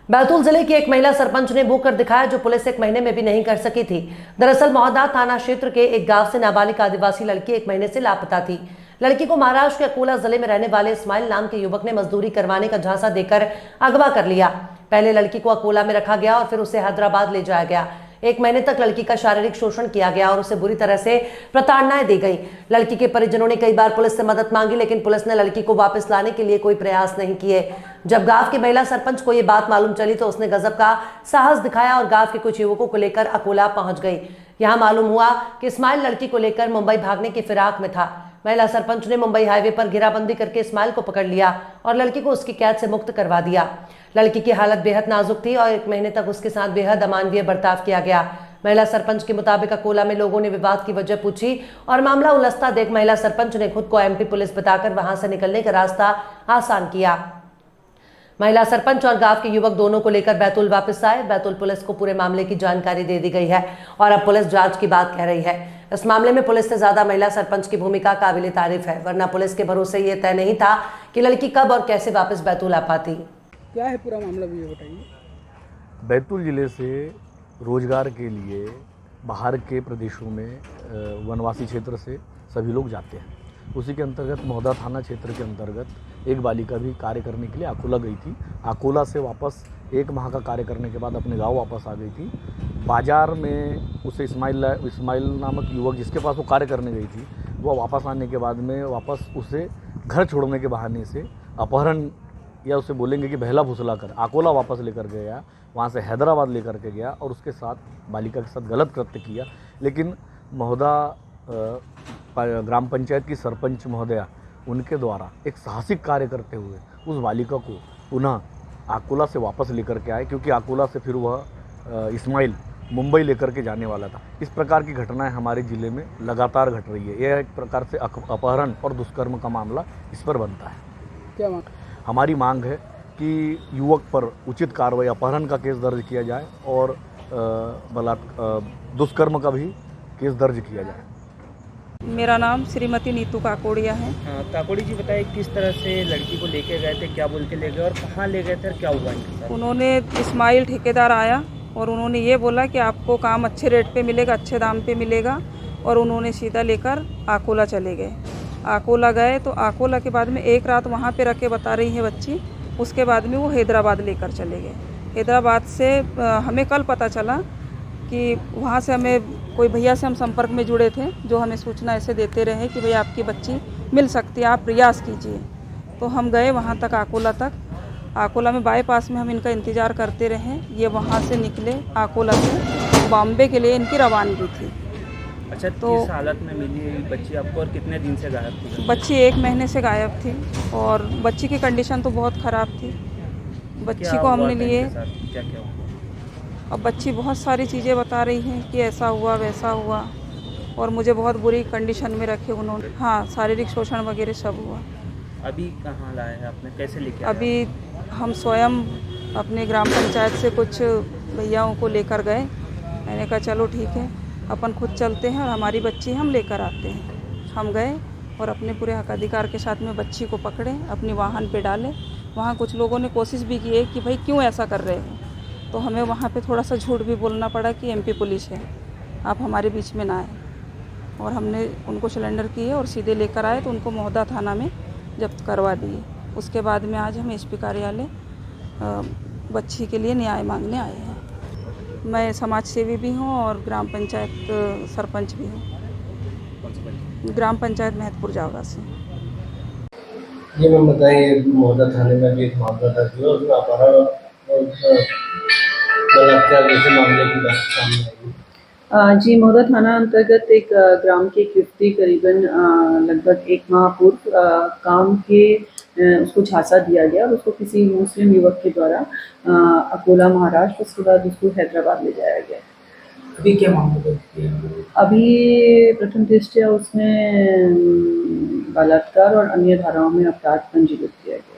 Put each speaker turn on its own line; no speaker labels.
बैतूल जिले की एक महिला सरपंच ने वो कर दिखाया जो पुलिस एक महीने में भी नहीं कर सकी थी। दरअसल मौदा थाना क्षेत्र के एक गांव से नाबालिग आदिवासी लड़की एक महीने से लापता थी। लड़की को महाराष्ट्र के अकोला जिले में रहने वाले इस्माइल नाम के युवक ने मजदूरी करवाने का झांसा देकर अगवा कर लिया। पहले लड़की को अकोला में रखा गया और फिर उसे हैदराबाद ले जाया गया। एक महीने तक लड़की का शारीरिक शोषण किया गया और उसे बुरी तरह से प्रताड़नाएं दी गई। लड़की के परिजनों ने कई बार पुलिस से मदद मांगी, लेकिन पुलिस ने लड़की को वापस लाने के लिए कोई प्रयास नहीं किए। जब गांव की महिला सरपंच को ये बात मालूम चली तो उसने गजब का साहस दिखाया और गांव के कुछ युवकों को लेकर अकोला पहुंच गई। यहां मालूम हुआ कि इस्माइल लड़की को लेकर मुंबई भागने की फिराक में था। महिला सरपंच ने मुंबई हाईवे पर घेराबंदी करके इस्माइल को पकड़ लिया और लड़की को उसकी कैद से मुक्त करवा दिया। लड़की की हालत बेहद नाजुक थी और एक महीने तक उसके साथ बेहद अमानवीय बर्ताव किया गया। महिला सरपंच के मुताबिक अकोला में लोगों ने विवाद की वजह पूछी और मामला उलझता देख महिला सरपंच ने खुद को एमपी पुलिस बताकर वहां से निकलने का रास्ता आसान किया। महिला सरपंच और गांव के युवक दोनों को लेकर बैतूल वापस आए। बैतूल पुलिस को पूरे मामले की जानकारी दे दी गई है और अब पुलिस जांच की बात कह रही है। इस मामले में पुलिस से ज्यादा महिला सरपंच की भूमिका काबिले तारीफ है, वरना पुलिस के भरोसे ये तय नहीं था कि लड़की कब और कैसे वापस बैतूल आ पाती।
क्या है पूरा मामला, भी बताइए।
बैतूल ज़िले से रोजगार के लिए बाहर के प्रदेशों में वनवासी क्षेत्र से सभी लोग जाते हैं। उसी के अंतर्गत मौदा थाना क्षेत्र के अंतर्गत एक बालिका भी कार्य करने के लिए अकोला गई थी। अकोला से वापस 1 माह का कार्य करने के बाद अपने गांव वापस आ गई थी। बाजार में उसे इस्माइल नामक युवक जिसके पास वो कार्य करने गई थी, वो वापस आने के बाद में वापस उसे घर छोड़ने के बहाने से अपहरण या उसे बोलेंगे कि बहला फुसला कर अकोला वापस लेकर गया, वहाँ से हैदराबाद लेकर के गया और उसके साथ बालिका के साथ गलत कृत्य किया। लेकिन महोदा ग्राम पंचायत की सरपंच महोदया उनके द्वारा एक साहसिक कार्य करते हुए उस बालिका को पुनः अकोला से वापस लेकर के आए, क्योंकि अकोला से फिर वह इस्माइल मुंबई लेकर के जाने वाला था। इस प्रकार की घटनाएं हमारे ज़िले में लगातार घट रही है। यह एक प्रकार से अपहरण और दुष्कर्म का मामला इस पर बनता है।
क्या मांग?
हमारी मांग है कि युवक पर उचित कार्रवाई, अपहरण का केस दर्ज किया जाए और दुष्कर्म का भी केस दर्ज किया जाए।
मेरा नाम श्रीमती नीतू काकोड़िया है।
काकोड़ी जी, बताइए किस तरह से लड़की को लेके गए थे, क्या बोल के ले गए और कहाँ ले गए थे और क्या हुआ इनके साथ?
उन्होंने इस्माइल ठेकेदार आया और उन्होंने ये बोला कि आपको काम अच्छे रेट पे मिलेगा, अच्छे दाम पे मिलेगा, और उन्होंने सीधा लेकर अकोला चले गए। अकोला गए तो अकोला के बाद में एक रात वहाँ पे रख के बता रही है बच्ची, उसके बाद में वो हैदराबाद लेकर चले गए। हैदराबाद से हमें कल पता चला कि वहाँ से हमें कोई भैया से हम संपर्क में जुड़े थे जो हमें सूचना ऐसे देते रहे कि भैया आपकी बच्ची मिल सकती है, आप प्रयास कीजिए। तो हम गए वहाँ तक, अकोला तक। अकोला में बाईपास में हम इनका इंतज़ार करते रहे। ये वहाँ से निकले अकोला से बॉम्बे के लिए इनकी रवानगी थी।
अच्छा, तो किस हालत में मिली बच्ची आपको और कितने दिन से गायब थी?
बच्ची 1 महीने से गायब थी और बच्ची की कंडीशन तो बहुत ख़राब थी। बच्ची को हमने लिए,
क्या क्या हुआ?
अब बच्ची बहुत सारी चीज़ें बता रही है कि ऐसा हुआ वैसा हुआ, और मुझे बहुत बुरी कंडीशन में रखे उन्होंने। हाँ, शारीरिक शोषण वगैरह सब हुआ।
अभी कहाँ लाए हैं आपने, कैसे लेके आए?
अभी हम स्वयं अपने ग्राम पंचायत से कुछ भैयाओं को लेकर गए। मैंने कहा चलो ठीक है, अपन खुद चलते हैं और हमारी बच्ची हम लेकर आते हैं। हम गए और अपने पूरे हक अधिकार के साथ में बच्ची को पकड़े, अपने वाहन पे डाले। वहाँ कुछ लोगों ने कोशिश भी की है कि भाई क्यों ऐसा कर रहे हो, तो हमें वहाँ पे थोड़ा सा झूठ भी बोलना पड़ा कि एमपी पुलिस है, आप हमारे बीच में ना आए। और हमने उनको सिलेंडर किए और सीधे लेकर आए तो उनको महोदा थाना में जब्त करवा दिए। उसके बाद में आज हम एसपी कार्यालय बच्ची के लिए न्याय मांगने आए हैं। मैं समाज सेवी भी हूँ और ग्राम पंचायत सरपंच भी हूँ, ग्राम पंचायत महतपुर जावरा से।
ये मैं बताइए, महोदा थाने में भी एक मामला दर्ज हुआ, उसमें अपहरण और बलात्कार जैसे मामले की बात सामने आई।
जी, महोदा थाना अंतर्गत एक ग्राम की एक युवती करीबन लगभग 1 माह पूर्व काम के उसको झांसा दिया गया और उसको किसी मुस्लिम युवक के द्वारा अकोला महाराष्ट्र, उसके बाद उसको हैदराबाद ले जाया गया।
अभी क्या मामला दर्ज किया?
अभी प्रथम दृष्टया उसमें बलात्कार और अन्य धाराओं में अपराध पंजीकृत किया गया।